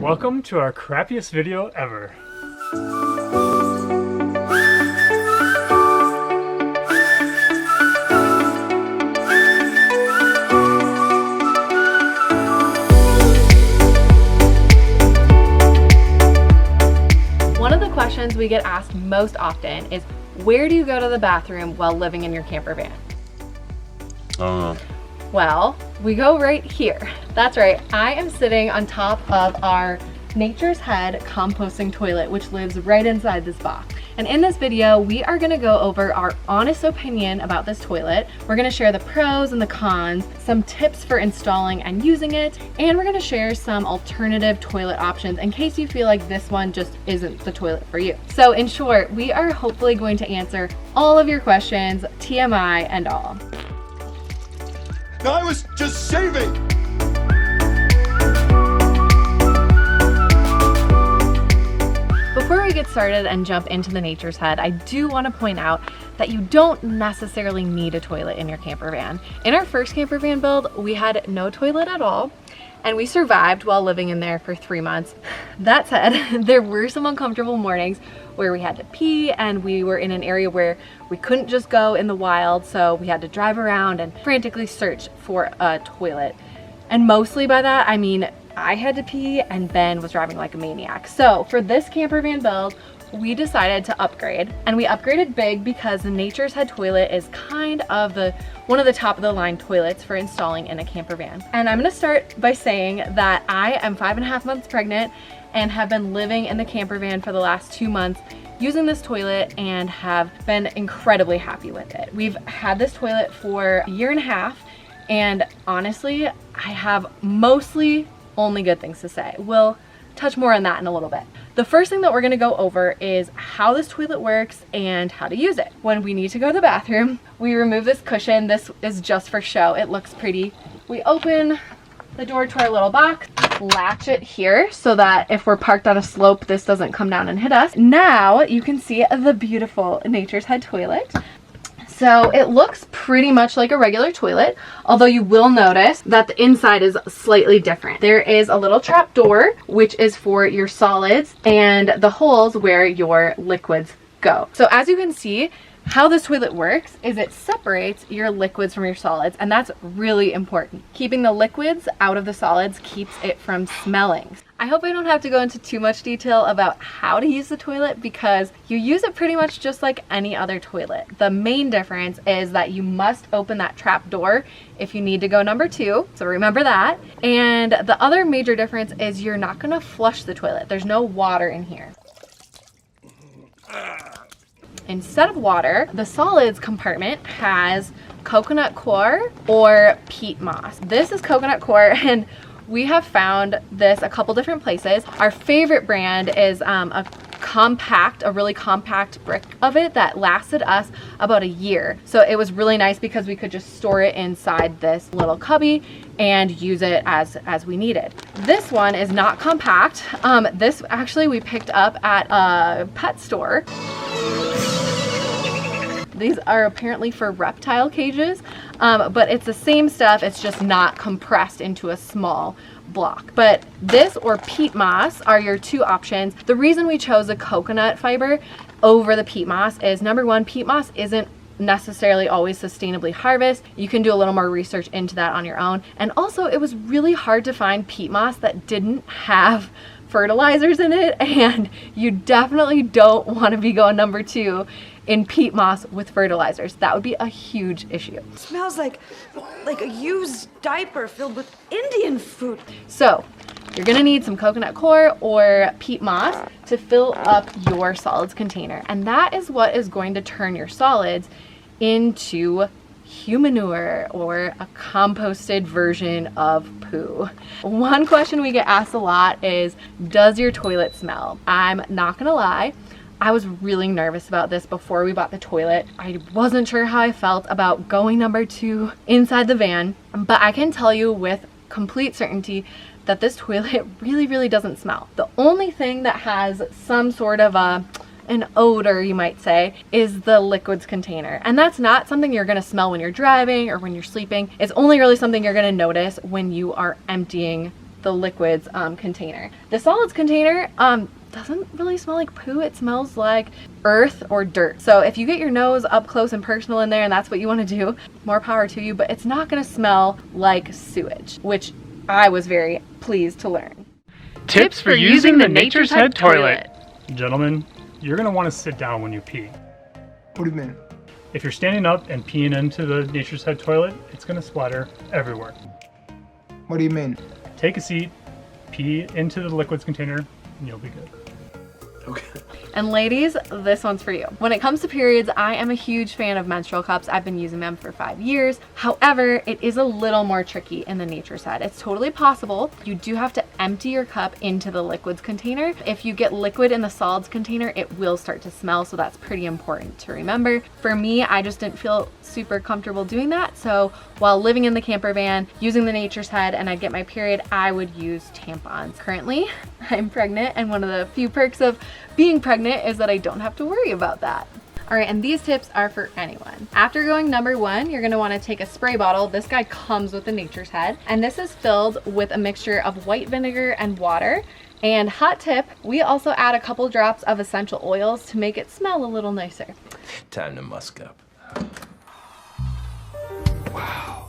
Welcome to our crappiest video ever. One of the questions we get asked most often is, where do you go to the bathroom while living in your camper van? Well, we go right here. That's right, I am sitting on top of our Nature's Head composting toilet, which lives right inside this box. And in this video, we are gonna go over our honest opinion about this toilet. We're gonna share the pros and the cons, some tips for installing and using it, and we're gonna share some alternative toilet options in case you feel like this one just isn't the toilet for you. So in short, we are hopefully going to answer all of your questions, TMI and all. I was just shaving! Before we get started and jump into the Nature's Head, I do want to point out that you don't necessarily need a toilet in your camper van. In our first camper van build, we had no toilet at all, and we survived while living in there for 3 months. That said, there were some uncomfortable mornings where we had to pee, and we were in an area where we couldn't just go in the wild, so we had to drive around and frantically search for a toilet. And mostly by that, I mean I had to pee and Ben was driving like a maniac. So for this camper van build, we decided to upgrade, and we upgraded big because the Nature's Head toilet is kind of one of the top of the line toilets for installing in a camper van. And I'm gonna start by saying that I am 5.5 months pregnant and have been living in the camper van for the last 2 months using this toilet and have been incredibly happy with it. We've had this toilet for 1.5 years, and honestly, I have mostly only good things to say. We'll touch more on that in a little bit. The first thing that we're gonna go over is how this toilet works and how to use it. When we need to go to the bathroom, we remove this cushion. This is just for show. It looks pretty. We open the door to our little box, latch it here so that if we're parked on a slope, this doesn't come down and hit us. Now you can see the beautiful Nature's Head toilet. So it looks pretty much like a regular toilet, although you will notice that the inside is slightly different. There is a little trap door, which is for your solids, and the holes where your liquids go. So as you can see, how this toilet works is it separates your liquids from your solids, and that's really important. Keeping the liquids out of the solids keeps it from smelling. I hope I don't have to go into too much detail about how to use the toilet because you use it pretty much just like any other toilet. The main difference is that you must open that trap door if you need to go number 2, so remember that. And the other major difference is you're not gonna flush the toilet. There's no water in here. Instead of water, the solids compartment has coconut coir or peat moss. This is coconut coir, and we have found this a couple different places. Our favorite brand is a really compact brick of it that lasted us about 1 year. So it was really nice because we could just store it inside this little cubby and use it as we needed. This one is not compact. This actually we picked up at a pet store. These are apparently for reptile cages, but it's the same stuff, it's just not compressed into a small block. But this or peat moss are your 2 options. The reason we chose the coconut fiber over the peat moss is, number 1, peat moss isn't necessarily always sustainably harvested. You can do a little more research into that on your own. And also, it was really hard to find peat moss that didn't have fertilizers in it, and you definitely don't want to be going number 2 in peat moss with fertilizers. That would be a huge issue. It smells like a used diaper filled with Indian food. So you're gonna need some coconut coir or peat moss to fill up your solids container, and that is what is going to turn your solids into humanure, or a composted version of poo. One question we get asked a lot is, does your toilet smell? I'm not gonna lie, I was really nervous about this before we bought the toilet. I wasn't sure how I felt about going number 2 inside the van, but I can tell you with complete certainty that this toilet really doesn't smell. The only thing that has some sort of an odor, you might say, is the liquids container. And that's not something you're gonna smell when you're driving or when you're sleeping. It's only really something you're gonna notice when you are emptying the liquids container. The solids container doesn't really smell like poo. It smells like earth or dirt. So if you get your nose up close and personal in there and that's what you want to do, more power to you, but it's not going to smell like sewage, which I was very pleased to learn. Tips for using the Nature's Head toilet. Gentlemen, you're going to want to sit down when you pee. What do you mean? If you're standing up and peeing into the Nature's Head toilet, it's going to splatter everywhere. What do you mean? Take a seat, pee into the liquids container, and you'll be good. Okay. And ladies, this one's for you. When it comes to periods, I am a huge fan of menstrual cups. I've been using them for 5 years. However, it is a little more tricky in the Nature's Head. It's totally possible. You do have to empty your cup into the liquids container. If you get liquid in the solids container, it will start to smell, so that's pretty important to remember. For me, I just didn't feel super comfortable doing that, so while living in the camper van, using the Nature's Head, and I'd get my period, I would use tampons. Currently, I'm pregnant, and one of the few perks of being pregnant is that I don't have to worry about that. All right, and these tips are for anyone. After going number 1, you're gonna wanna take a spray bottle. This guy comes with the Nature's Head, and this is filled with a mixture of white vinegar and water. And hot tip, we also add a couple drops of essential oils to make it smell a little nicer. Time to musk up. Wow.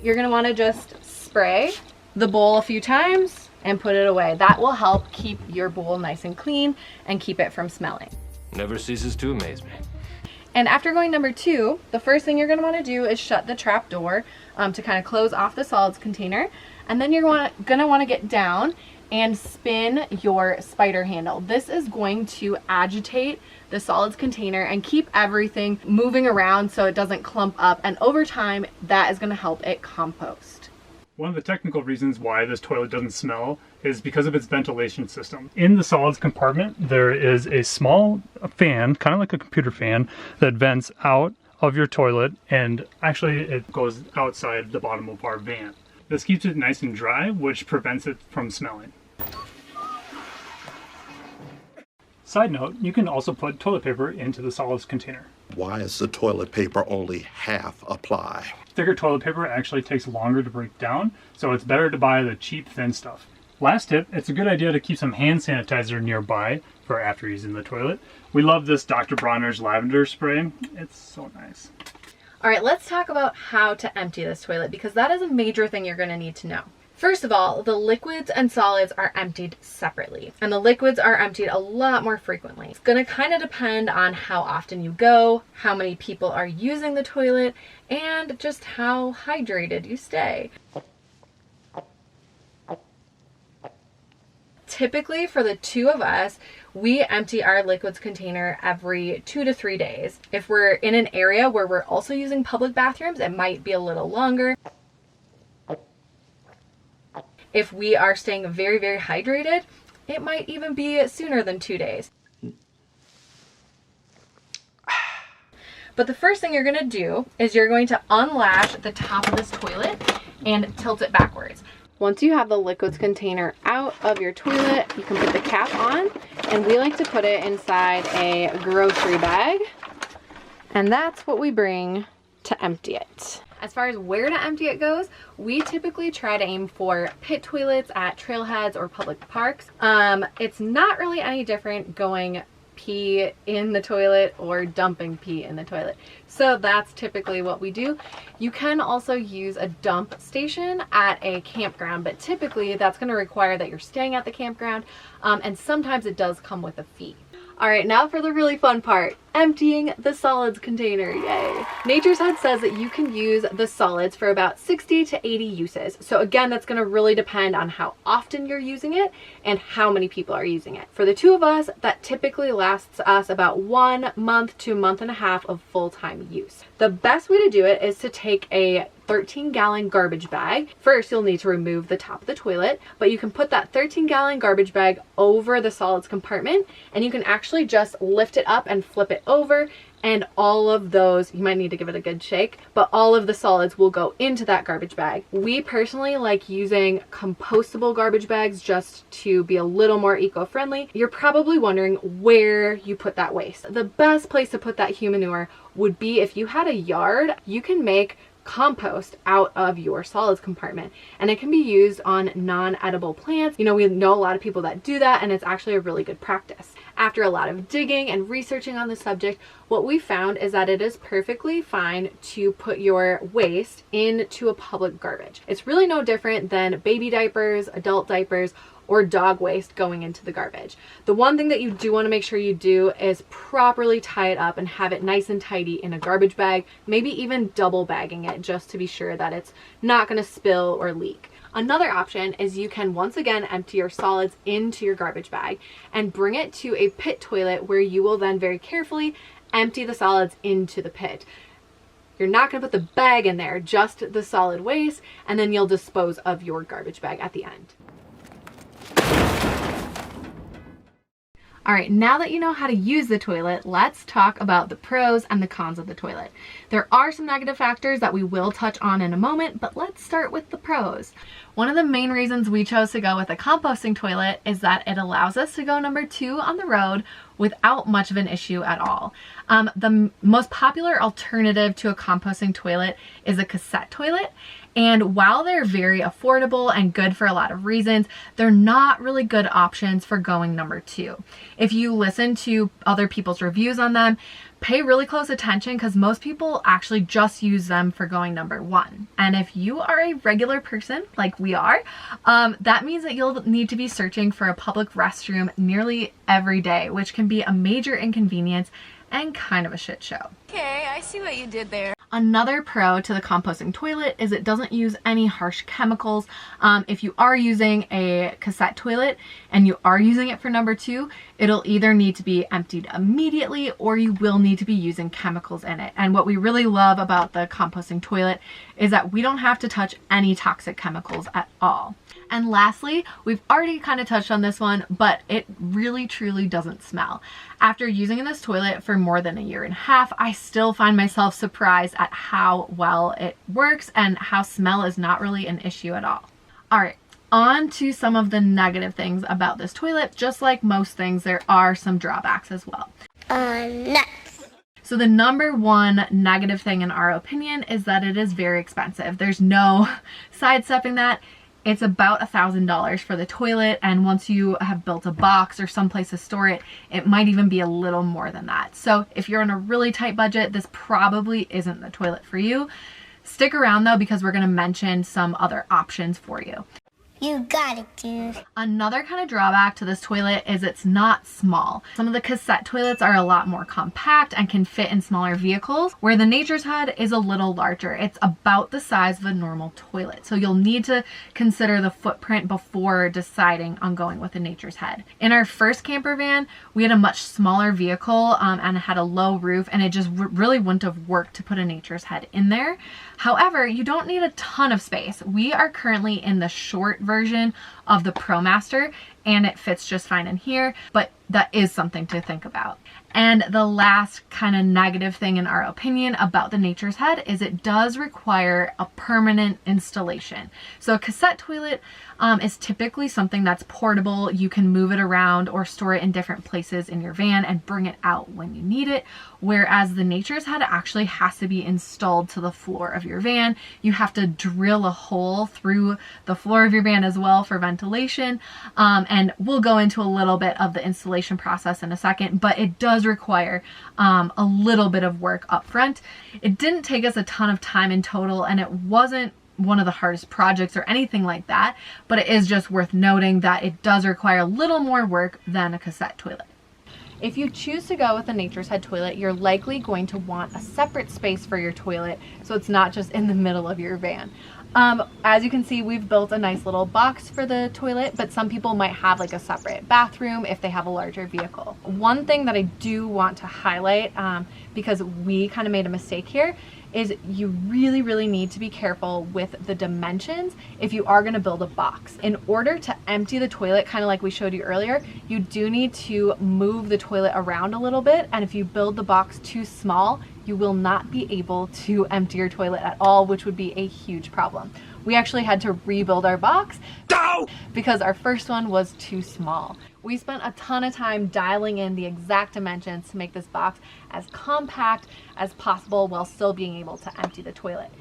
You're gonna wanna just spray the bowl a few times and put it away. That will help keep your bowl nice and clean and keep it from smelling. Never ceases to amaze me. And after going number 2, the first thing you're gonna wanna do is shut the trap door to kind of close off the solids container. And then you're gonna wanna get down and spin your spider handle. This is going to agitate the solids container and keep everything moving around so it doesn't clump up. And over time, that is gonna help it compost. One of the technical reasons why this toilet doesn't smell is because of its ventilation system. In the solids compartment, there is a small fan, kind of like a computer fan, that vents out of your toilet, and actually it goes outside the bottom of our van. This keeps it nice and dry, which prevents it from smelling. Side note, you can also put toilet paper into the solids container. Why is the toilet paper only half a ply? Thicker toilet paper actually takes longer to break down, so it's better to buy the cheap, thin stuff. Last tip, it's a good idea to keep some hand sanitizer nearby for after using the toilet. We love this Dr. Bronner's lavender spray. It's so nice. All right, let's talk about how to empty this toilet, because that is a major thing you're gonna need to know. First of all, the liquids and solids are emptied separately, and the liquids are emptied a lot more frequently. It's gonna kind of depend on how often you go, how many people are using the toilet, and just how hydrated you stay. Typically, for the 2 of us, we empty our liquids container every 2 to 3 days. If we're in an area where we're also using public bathrooms, it might be a little longer. If we are staying very, very hydrated, it might even be sooner than 2 days. But the first thing you're gonna do is you're going to unlash the top of this toilet and tilt it backwards. Once you have the liquids container out of your toilet, you can put the cap on, and we like to put it inside a grocery bag. And that's what we bring to empty it. As far as where to empty it goes, we typically try to aim for pit toilets at trailheads or public parks. It's not really any different going pee in the toilet or dumping pee in the toilet. So that's typically what we do. You can also use a dump station at a campground, but typically that's going to require that you're staying at the campground, and sometimes it does come with a fee. All right, now for the really fun part, emptying the solids container, yay. Nature's Head says that you can use the solids for about 60 to 80 uses. So again, that's gonna really depend on how often you're using it and how many people are using it. For the 2 of us, that typically lasts us about 1 month to a month and a half of full-time use. The best way to do it is to take a 13-gallon garbage bag. First, you'll need to remove the top of the toilet, but you can put that 13-gallon garbage bag over the solids compartment, and you can actually just lift it up and flip it over, and all of those, you might need to give it a good shake, but all of the solids will go into that garbage bag. We personally like using compostable garbage bags just to be a little more eco-friendly. You're probably wondering where you put that waste. The best place to put that human manure would be if you had a yard. You can make compost out of your solids compartment, and it can be used on non-edible plants. You know, we know a lot of people that do that, and it's actually a really good practice. After a lot of digging and researching on the subject, what we found is that it is perfectly fine to put your waste into a public garbage. It's really no different than baby diapers, adult diapers, or dog waste going into the garbage. The one thing that you do want to make sure you do is properly tie it up and have it nice and tidy in a garbage bag, maybe even double bagging it just to be sure that it's not going to spill or leak. Another option is you can once again empty your solids into your garbage bag and bring it to a pit toilet where you will then very carefully empty the solids into the pit. You're not going to put the bag in there, just the solid waste, and then you'll dispose of your garbage bag at the end. All right, now that you know how to use the toilet, let's talk about the pros and the cons of the toilet. There are some negative factors that we will touch on in a moment, but let's start with the pros. One of the main reasons we chose to go with a composting toilet is that it allows us to go number 2 on the road without much of an issue at all. The most popular alternative to a composting toilet is a cassette toilet. And while they're very affordable and good for a lot of reasons, they're not really good options for going number 2. If you listen to other people's reviews on them, pay really close attention because most people actually just use them for going number 1. And if you are a regular person like we are, that means that you'll need to be searching for a public restroom nearly every day, which can be a major inconvenience and kind of a shit show. Okay, I see what you did there. Another pro to the composting toilet is it doesn't use any harsh chemicals. If you are using a cassette toilet and you are using it for number 2, it'll either need to be emptied immediately or you will need to be using chemicals in it. And what we really love about the composting toilet is that we don't have to touch any toxic chemicals at all. And lastly, we've already kind of touched on this one, but it really truly doesn't smell. After using this toilet for more than a year and a half, I still find myself surprised at how well it works and how smell is not really an issue at all. All right, on to some of the negative things about this toilet. Just like most things, there are some drawbacks as well. Next. So the number 1 negative thing in our opinion is that it is very expensive. There's no sidestepping that. It's about $1,000 for the toilet, and once you have built a box or someplace to store it, it might even be a little more than that. So if you're on a really tight budget, this probably isn't the toilet for you. Stick around though, because we're going to mention some other options for you. You got it, dude. Another kind of drawback to this toilet is it's not small. Some of the cassette toilets are a lot more compact and can fit in smaller vehicles, where the Nature's Head is a little larger. It's about the size of a normal toilet. So you'll need to consider the footprint before deciding on going with a Nature's Head. In our first camper van, we had a much smaller vehicle and it had a low roof, and it just really wouldn't have worked to put a Nature's Head in there. However, you don't need a ton of space. We are currently in the short version of the ProMaster, and it fits just fine in here, but that is something to think about. And the last kind of negative thing in our opinion about the Nature's Head is it does require a permanent installation. So a cassette toilet is typically something that's portable. You can move it around or store it in different places in your van and bring it out when you need it. Whereas the Nature's Head actually has to be installed to the floor of your van. You have to drill a hole through the floor of your van as well for ventilation. And we'll go into a little bit of the installation process in a second, but it does require a little bit of work up front. It didn't take us a ton of time in total, and it wasn't one of the hardest projects or anything like that, but it is just worth noting that it does require a little more work than a cassette toilet. If you choose to go with a Nature's Head toilet, you're likely going to want a separate space for your toilet, so it's not just in the middle of your van. As you can see, we've built a nice little box for the toilet, but some people might have like a separate bathroom if they have a larger vehicle. One thing that I do want to highlight, because we kind of made a mistake here, is you really need to be careful with the dimensions if you are going to build a box. In order to empty the toilet, kind of like we showed you earlier, you do need to move the toilet around a little bit, and if you build the box too small, you will not be able to empty your toilet at all, which would be a huge problem. We actually had to rebuild our box because our first one was too small. We spent a ton of time dialing in the exact dimensions to make this box as compact as possible while still being able to empty the toilet.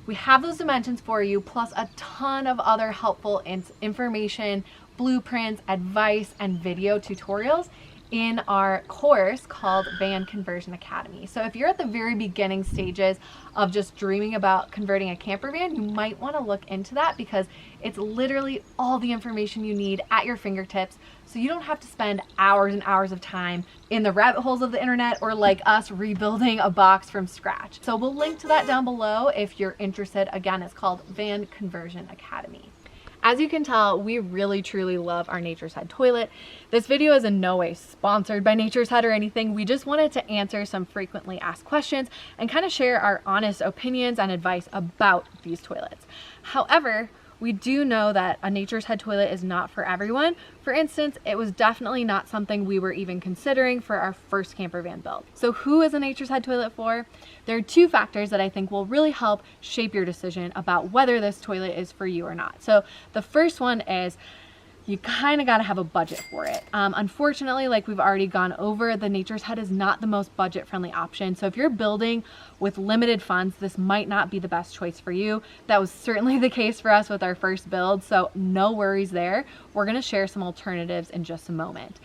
We have those dimensions for you, plus a ton of other helpful information, blueprints, advice, and video tutorials in our course called Van Conversion Academy. So if you're at the very beginning stages of just dreaming about converting a camper van, you might want to look into that because it's literally all the information you need at your fingertips, so you don't have to spend hours and hours of time in the rabbit holes of the internet or like us rebuilding a box from scratch. So we'll link to that down below if you're interested. Again, it's called Van Conversion Academy. As you can tell, we really truly love our Nature's Head toilet. This video is in no way sponsored by Nature's Head or anything. We just wanted to answer some frequently asked questions and kind of share our honest opinions and advice about these toilets. However, we do know that a Nature's Head toilet is not for everyone. For instance, it was definitely not something we were even considering for our first camper van build. So who is a Nature's Head toilet for? There are two factors that I think will really help shape your decision about whether this toilet is for you or not. So the first one is you kind of got to have a budget for it. Unfortunately, like we've already gone over, the Nature's Head is not the most budget friendly option. So if you're building with limited funds, this might not be the best choice for you. That was certainly the case for us with our first build, so no worries there. We're going to share some alternatives in just a moment.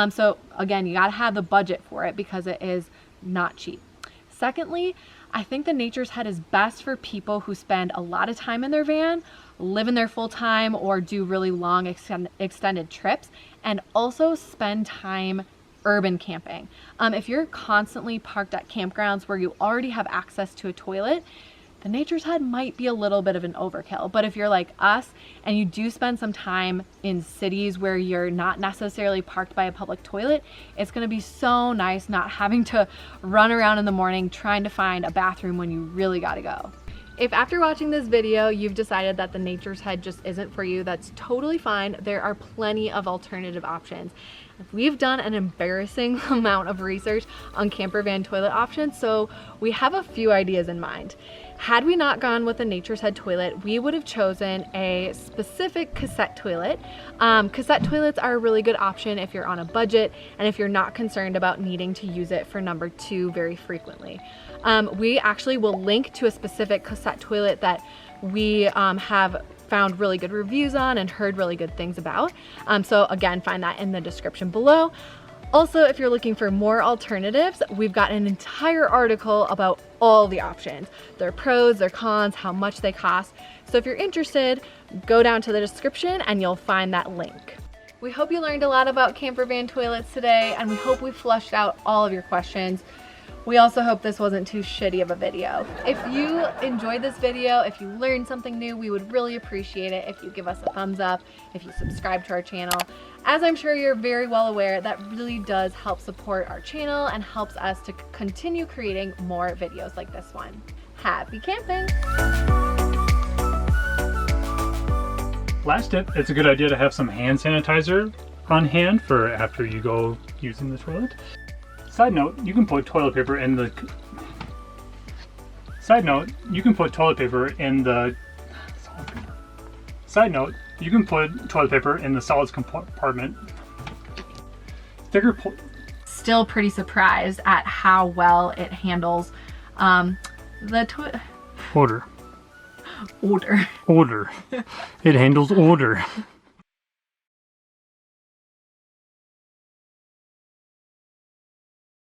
So again, you got to have the budget for it because it is not cheap. Secondly, I think the Nature's Head is best for people who spend a lot of time in their van, live in there full time, or do really long extended trips, and also spend time urban camping. If you're constantly parked at campgrounds where you already have access to a toilet, the Nature's Head might be a little bit of an overkill. But if you're like us and you do spend some time in cities where you're not necessarily parked by a public toilet, it's gonna be so nice not having to run around in the morning trying to find a bathroom when you really gotta go. If after watching this video you've decided that the Nature's Head just isn't for you, that's totally fine. There are plenty of alternative options. We've done an embarrassing amount of research on camper van toilet options, so we have a few ideas in mind. Had we not gone with a Nature's Head toilet, we would have chosen a specific cassette toilet. Cassette toilets are a really good option if you're on a budget and if you're not concerned about needing to use it for number 2 very frequently. We actually will link to a specific cassette toilet that we have found really good reviews on and heard really good things about. So again, find that in the description below. Also, if you're looking for more alternatives, we've got an entire article about all the options, their pros, their cons, how much they cost. So if you're interested, go down to the description and you'll find that link. We hope you learned a lot about camper van toilets today, and we hope we flushed out all of your questions. We also hope this wasn't too shitty of a video. If you enjoyed this video, if you learned something new, we would really appreciate it if you give us a thumbs up, if you subscribe to our channel. As I'm sure you're very well aware, that really does help support our channel and helps us to continue creating more videos like this one. Happy camping! Last tip, it's a good idea to have some hand sanitizer on hand for after you go using the toilet. Side note, you can put toilet paper in the solid compartment. Still pretty surprised at how well it handles the odor. odor. It handles odor.